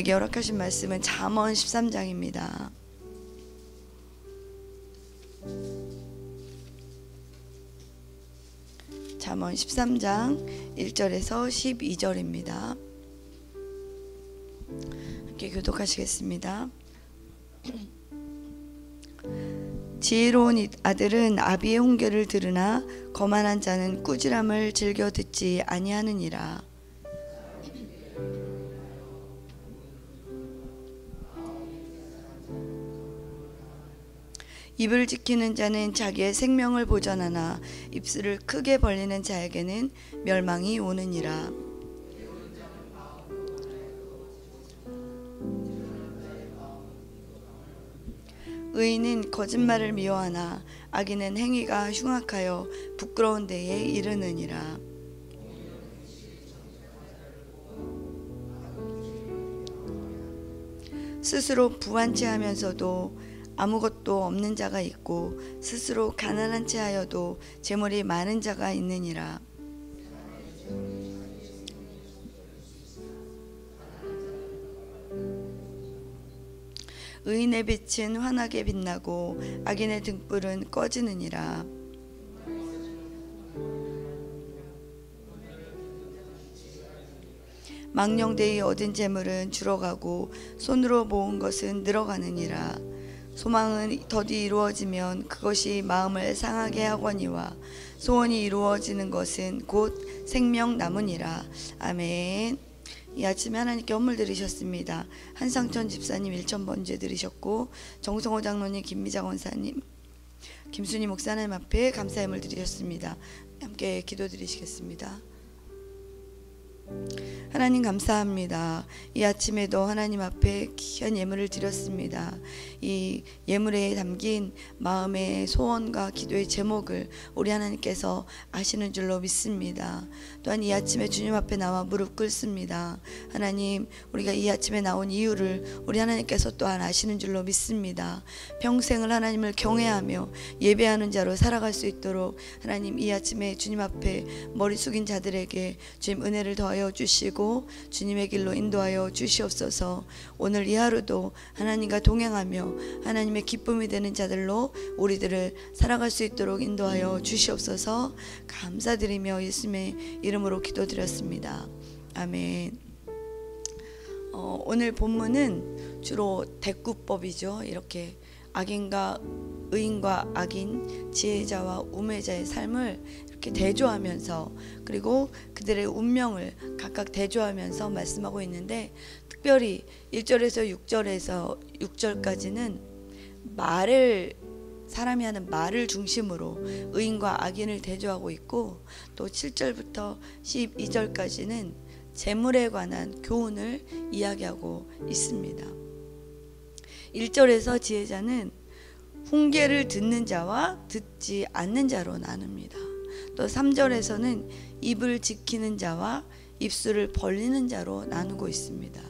우리에게 허락하신 말씀은 잠언 13장입니다. 잠언 13장 1절에서 12절입니다. 함께 교독하시겠습니다. 지혜로운 아들은 아비의 훈계를 들으나 거만한 자는 꾸지람을 즐겨 듣지 아니하느니라. 입을 지키는 자는 자기의 생명을 보전하나 입술을 크게 벌리는 자에게는 멸망이 오느니라. 의인은 거짓말을 미워하나 악인은 행위가 흉악하여 부끄러운 데에 이르느니라. 스스로 부한 채 하면서도 아무것도 없는 자가 있고 스스로 가난한 채 하여도 재물이 많은 자가 있느니라. 의인의 빛은 환하게 빛나고 악인의 등불은 꺼지느니라. 망령되이 얻은 재물은 줄어가고 손으로 모은 것은 늘어가느니라. 소망은 더디 이루어지면 그것이 마음을 상하게 하거니와 소원이 이루어지는 것은 곧 생명 나무니라. 아멘. 이 아침에 하나님께 헌물 드리셨습니다. 한상천 집사님 1,000번째 드리셨고, 정성호 장로님, 김미자 권사님, 김순희 목사님 앞에 감사의 물 드리셨습니다. 함께 기도 드리시겠습니다. 하나님 감사합니다. 이 아침에도 하나님 앞에 귀한 예물을 드렸습니다. 이 예물에 담긴 마음의 소원과 기도의 제목을 우리 하나님께서 아시는 줄로 믿습니다. 또한 이 아침에 주님 앞에 나와 무릎 꿇습니다. 하나님, 우리가 이 아침에 나온 이유를 우리 하나님께서 또한 아시는 줄로 믿습니다. 평생을 하나님을 경외하며 예배하는 자로 살아갈 수 있도록 하나님, 이 아침에 주님 앞에 머리 숙인 자들에게 주님 은혜를 더하여 주시고 주님의 길로 인도하여 주시옵소서. 오늘 이 하루도 하나님과 동행하며 하나님의 기쁨이 되는 자들로 우리들을 살아갈 수 있도록 인도하여 주시옵소서. 감사드리며 예수님의 이름으로 기도드렸습니다. 아멘. 오늘 본문은 주로 대꾸법이죠. 이렇게 악인과 의인과 악인, 지혜자와 우매자의 삶을 이렇게 대조하면서, 그리고 그들의 운명을 각각 대조하면서 말씀하고 있는데, 특별히 1절에서 6절까지는 사람이 하는 말을 중심으로 의인과 악인을 대조하고 있고, 또 7절부터 12절까지는 재물에 관한 교훈을 이야기하고 있습니다. 1절에서 지혜자는 훈계를 듣는 자와 듣지 않는 자로 나눕니다. 또 3절에서는 입을 지키는 자와 입술을 벌리는 자로 나누고 있습니다.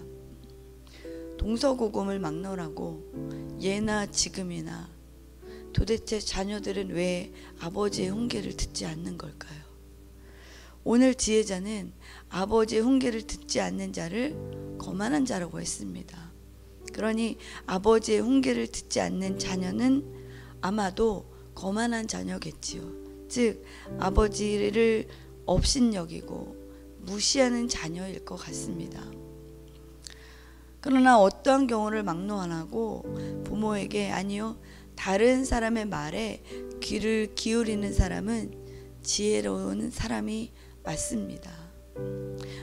동서고금을 막론하고 예나 지금이나 도대체 자녀들은 왜 아버지의 훈계를 듣지 않는 걸까요? 오늘 지혜자는 아버지의 훈계를 듣지 않는 자를 거만한 자라고 했습니다. 그러니 아버지의 훈계를 듣지 않는 자녀는 아마도 거만한 자녀겠지요. 즉 아버지를 업신여기고 무시하는 자녀일 것 같습니다. 그러나 어떠한 경우를 막론 안 하고 부모에게, 아니요, 다른 사람의 말에 귀를 기울이는 사람은 지혜로운 사람이 맞습니다.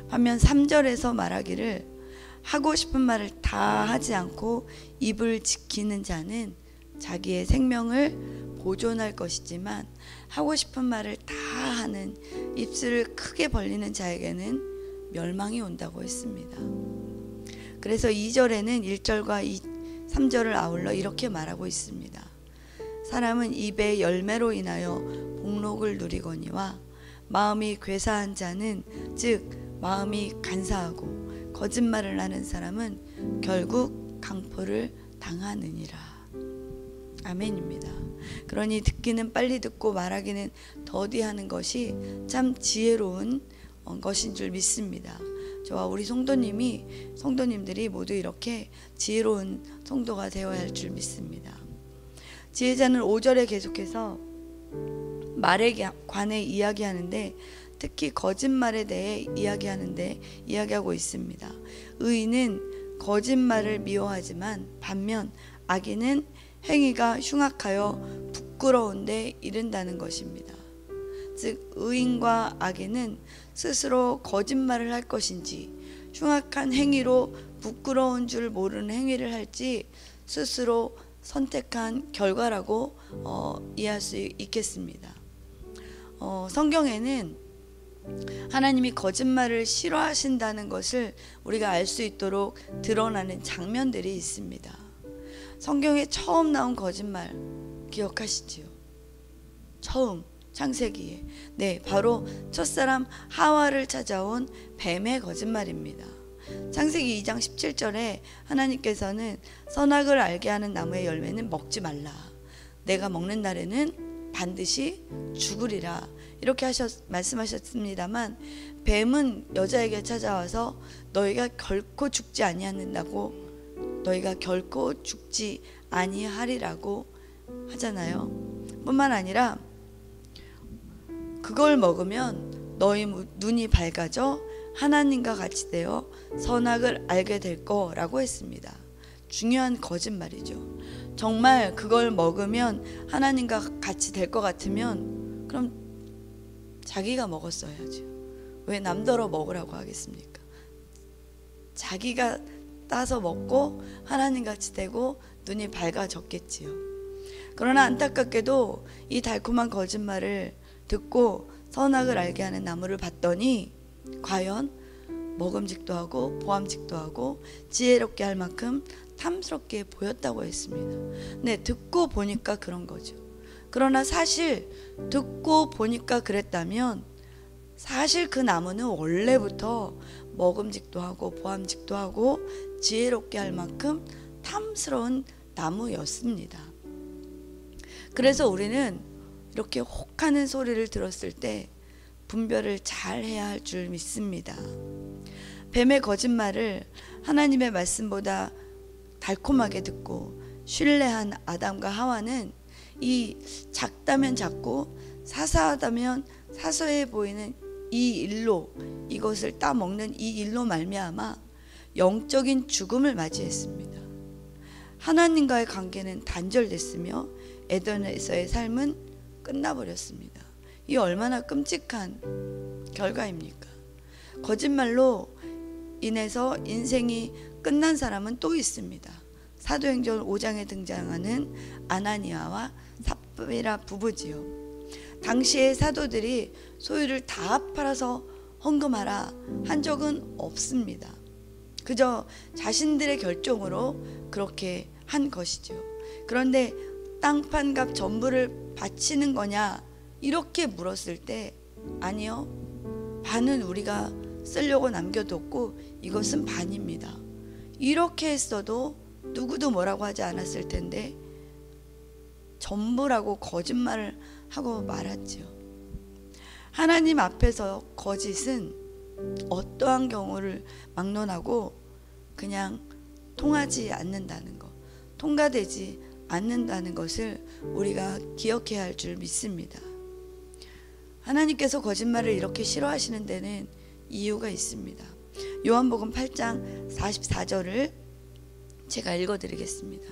반면 3절에서 말하기를 하고 싶은 말을 다 하지 않고 입을 지키는 자는 자기의 생명을 보존할 것이지만, 하고 싶은 말을 다 하는, 입술을 크게 벌리는 자에게는 멸망이 온다고 했습니다. 그래서 2절에는 1절과 3절을 아울러 이렇게 말하고 있습니다. 사람은 입의 열매로 인하여 복록을 누리거니와 마음이 괴사한 자는, 즉 마음이 간사하고 거짓말을 하는 사람은 결국 강포를 당하느니라. 아멘입니다. 그러니 듣기는 빨리 듣고 말하기는 더디하는 것이 참 지혜로운 것인 줄 믿습니다. 저와 우리 성도님들이 모두 이렇게 지혜로운 성도가 되어야 할 줄 믿습니다. 지혜자는 5절에 계속해서 말에 관해 이야기하는데, 특히 거짓말에 대해 이야기하고 있습니다. 의인은 거짓말을 미워하지만 반면 악인은 행위가 흉악하여 부끄러운데 이른다는 것입니다. 즉 의인과 악인은 스스로 거짓말을 할 것인지, 흉악한 행위로 부끄러운 줄 모르는 행위를 할지 스스로 선택한 결과라고 이해할 수 있겠습니다. 성경에는 하나님이 거짓말을 싫어하신다는 것을 우리가 알 수 있도록 드러나는 장면들이 있습니다. 성경에 처음 나온 거짓말 기억하시지요? 처음 창세기에, 네, 바로 첫사람 하와를 찾아온 뱀의 거짓말입니다. 창세기 2장 17절에 하나님께서는 선악을 알게 하는 나무의 열매는 먹지 말라, 내가 먹는 날에는 반드시 죽으리라, 이렇게 말씀하셨습니다만, 뱀은 여자에게 찾아와서 너희가 결코 죽지 아니하는다고, 너희가 결코 죽지 아니하리라고 하잖아요. 뿐만 아니라 그걸 먹으면 너희 눈이 밝아져 하나님과 같이 되어 선악을 알게 될 거라고 했습니다. 중요한 거짓말이죠. 정말 그걸 먹으면 하나님과 같이 될 것 같으면 그럼 자기가 먹었어야죠. 왜 남더러 먹으라고 하겠습니까? 자기가 따서 먹고 하나님같이 되고 눈이 밝아졌겠지요. 그러나 안타깝게도 이 달콤한 거짓말을 듣고 선악을 알게 하는 나무를 봤더니 과연 먹음직도 하고 보암직도 하고 지혜롭게 할 만큼 탐스럽게 보였다고 했습니다. 네, 듣고 보니까 그런 거죠. 그러나 사실 듣고 보니까 그랬다면 사실 그 나무는 원래부터 먹음직도 하고 보암직도 하고 지혜롭게 할 만큼 탐스러운 나무였습니다. 그래서 우리는 이렇게 혹하는 소리를 들었을 때 분별을 잘 해야 할 줄 믿습니다. 뱀의 거짓말을 하나님의 말씀보다 달콤하게 듣고 신뢰한 아담과 하와는 이 작다면 작고 사소하다면 사소해 보이는 이 일로, 이것을 따먹는 이 일로 말미암아 영적인 죽음을 맞이했습니다. 하나님과의 관계는 단절됐으며 에덴에서의 삶은 끝나버렸습니다. 이 얼마나 끔찍한 결과입니까? 거짓말로 인해서 인생이 끝난 사람은 또 있습니다. 사도행전 5장에 등장하는 아나니아와 삽비라 부부지요. 당시의 사도들이 소유를 다 팔아서 헌금하라 한 적은 없습니다. 그저 자신들의 결정으로 그렇게 한 것이죠. 그런데 땅판값 전부를 바치는 거냐 이렇게 물었을 때 아니요, 반은 우리가 쓰려고 남겨뒀고 이것은 반입니다. 이렇게 했어도 누구도 뭐라고 하지 않았을 텐데 전부라고 거짓말을 하고 말았죠. 하나님 앞에서 거짓은 어떠한 경우를 막론하고 그냥 통하지 않는다는 것, 통과되지 않는다는 것을 우리가 기억해야 할 줄 믿습니다. 하나님께서 거짓말을 이렇게 싫어하시는 데는 이유가 있습니다. 요한복음 8장 44절을 제가 읽어드리겠습니다.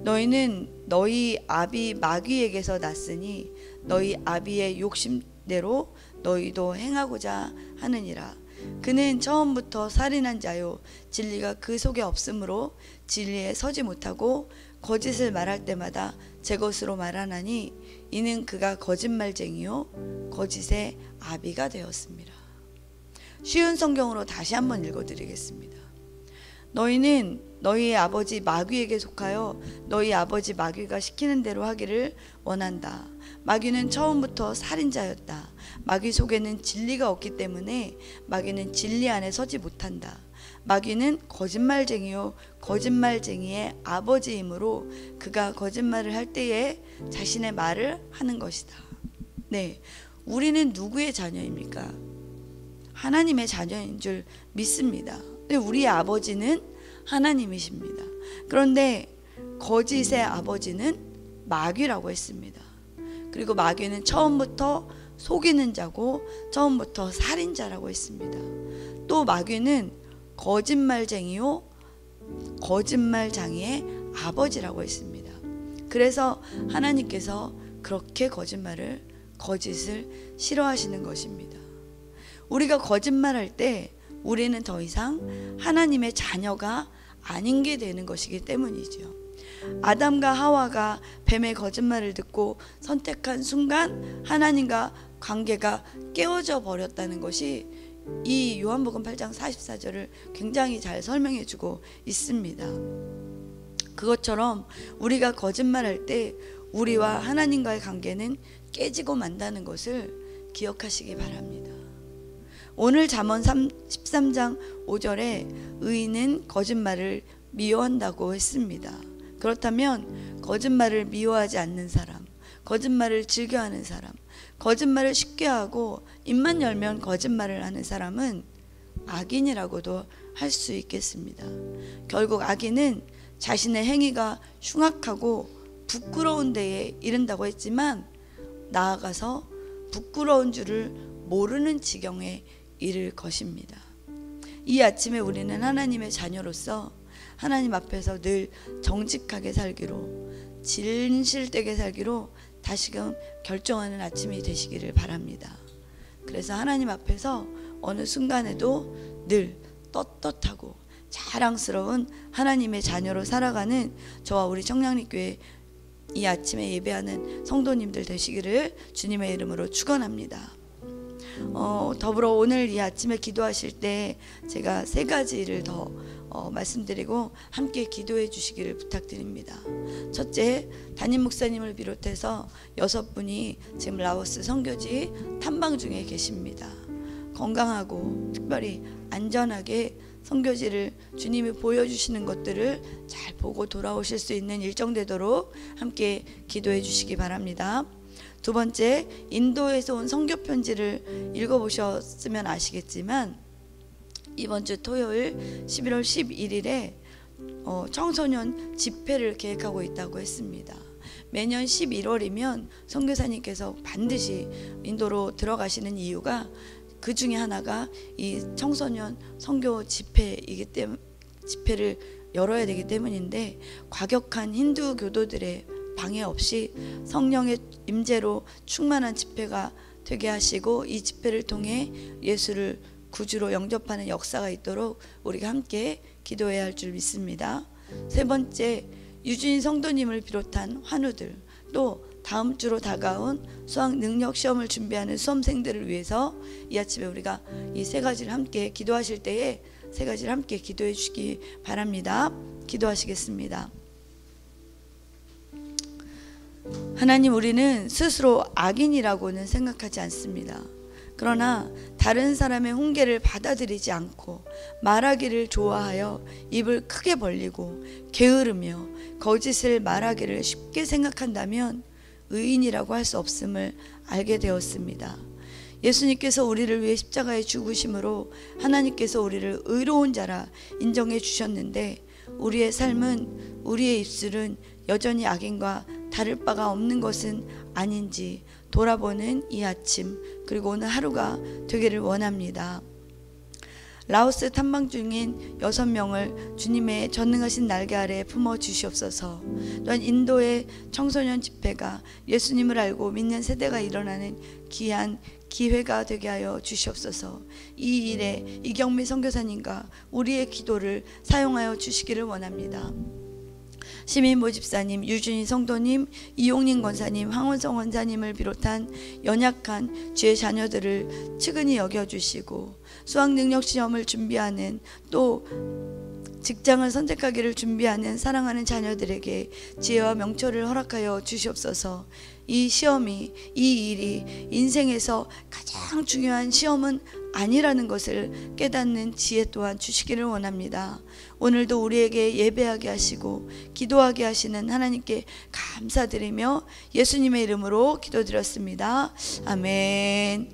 너희는 너희 아비 마귀에게서 났으니 너희 아비의 욕심대로 너희도 행하고자 하느니라. 그는 처음부터 살인한 자요 진리가 그 속에 없으므로 진리에 서지 못하고 거짓을 말할 때마다 제 것으로 말하나니 이는 그가 거짓말쟁이요 거짓의 아비가 되었습니다. 쉬운 성경으로 다시 한번 읽어드리겠습니다. 너희는 너희 아버지 마귀에게 속하여 너희 아버지 마귀가 시키는 대로 하기를 원한다. 마귀는 처음부터 살인자였다. 마귀 속에는 진리가 없기 때문에 마귀는 진리 안에 서지 못한다. 마귀는 거짓말쟁이요 거짓말쟁이의 아버지이므로 그가 거짓말을 할 때에 자신의 말을 하는 것이다. 네, 우리는 누구의 자녀입니까? 하나님의 자녀인 줄 믿습니다. 근데 우리의 아버지는 하나님이십니다. 그런데 거짓의 아버지는 마귀라고 했습니다. 그리고 마귀는 처음부터 속이는 자고 처음부터 살인자라고 했습니다. 또 마귀는 거짓말쟁이요 거짓말장이의 아버지라고 했습니다. 그래서 하나님께서 그렇게 거짓을 싫어하시는 것입니다. 우리가 거짓말할 때 우리는 더 이상 하나님의 자녀가 아닌 게 되는 것이기 때문이죠. 아담과 하와가 뱀의 거짓말을 듣고 선택한 순간 하나님과 관계가 깨어져 버렸다는 것이 이 요한복음 8장 44절을 굉장히 잘 설명해 주고 있습니다. 그것처럼 우리가 거짓말할 때 우리와 하나님과의 관계는 깨지고 만다는 것을 기억하시기 바랍니다. 오늘 잠언 13장 5절에 의인은 거짓말을 미워한다고 했습니다. 그렇다면 거짓말을 미워하지 않는 사람, 거짓말을 즐겨하는 사람, 거짓말을 쉽게 하고 입만 열면 거짓말을 하는 사람은 악인이라고도 할 수 있겠습니다. 결국 악인은 자신의 행위가 흉악하고 부끄러운 데에 이른다고 했지만 나아가서 부끄러운 줄을 모르는 지경에 이를 것입니다. 이 아침에 우리는 하나님의 자녀로서 하나님 앞에서 늘 정직하게 살기로, 진실되게 살기로 다시금 결정하는 아침이 되시기를 바랍니다. 그래서 하나님 앞에서 어느 순간에도 늘 떳떳하고 자랑스러운 하나님의 자녀로 살아가는 저와 우리 청량리교회 이 아침에 예배하는 성도님들 되시기를 주님의 이름으로 축원합니다. 더불어 오늘 이 아침에 기도하실 때 제가 3가지를 더 말씀드리고 함께 기도해 주시기를 부탁드립니다. 첫째, 담임 목사님을 비롯해서 6분이 지금 라오스 선교지 탐방 중에 계십니다. 건강하고 특별히 안전하게 선교지를 주님이 보여주시는 것들을 잘 보고 돌아오실 수 있는 일정 되도록 함께 기도해 주시기 바랍니다. 두 번째, 인도에서 온 선교 편지를 읽어보셨으면 아시겠지만 이번 주 토요일 11월 11일에 청소년 집회를 계획하고 있다고 했습니다. 매년 11월이면 선교사님께서 반드시 인도로 들어가시는 이유가 그 중에 하나가 이 청소년 선교 집회이기 때문에 집회를 열어야 되기 때문인데 과격한 힌두 교도들의 방해 없이 성령의 임재로 충만한 집회가 되게 하시고 이 집회를 통해 예수를 구주로 영접하는 역사가 있도록 우리가 함께 기도해야 할 줄 믿습니다. 세 번째, 유진 성도님을 비롯한 환우들, 또 다음 주로 다가온 수학 능력 시험을 준비하는 수험생들을 위해서 이 아침에 우리가 이 3가지를 함께 기도하실 때에 3가지를 함께 기도해 주시기 바랍니다. 기도하시겠습니다. 하나님, 우리는 스스로 악인이라고는 생각하지 않습니다. 그러나 다른 사람의 훈계를 받아들이지 않고 말하기를 좋아하여 입을 크게 벌리고 게으르며 거짓을 말하기를 쉽게 생각한다면 의인이라고 할 수 없음을 알게 되었습니다. 예수님께서 우리를 위해 십자가에 죽으심으로 하나님께서 우리를 의로운 자라 인정해 주셨는데 우리의 삶은, 우리의 입술은 여전히 악인과 다를 바가 없는 것은 아닌지 돌아보는 이 아침, 그리고 오늘 하루가 되기를 원합니다. 라오스 탐방 중인 6명을 주님의 전능하신 날개 아래 품어 주시옵소서. 또한 인도의 청소년 집회가 예수님을 알고 믿는 세대가 일어나는 귀한 기회가 되게 하여 주시옵소서. 이 일에 이경미 선교사님과 우리의 기도를 사용하여 주시기를 원합니다. 시민 모집사님, 유준희 성도님, 이용림 권사님, 황원성 원사님을 비롯한 연약한 주의 자녀들을 측은히 여겨주시고 수학능력시험을 준비하는, 또 직장을 선택하기를 준비하는 사랑하는 자녀들에게 지혜와 명철을 허락하여 주시옵소서. 이 시험이, 이 일이 인생에서 가장 중요한 시험은 아니라는 것을 깨닫는 지혜 또한 주시기를 원합니다. 오늘도 우리에게 예배하게 하시고 기도하게 하시는 하나님께 감사드리며 예수님의 이름으로 기도드렸습니다. 아멘.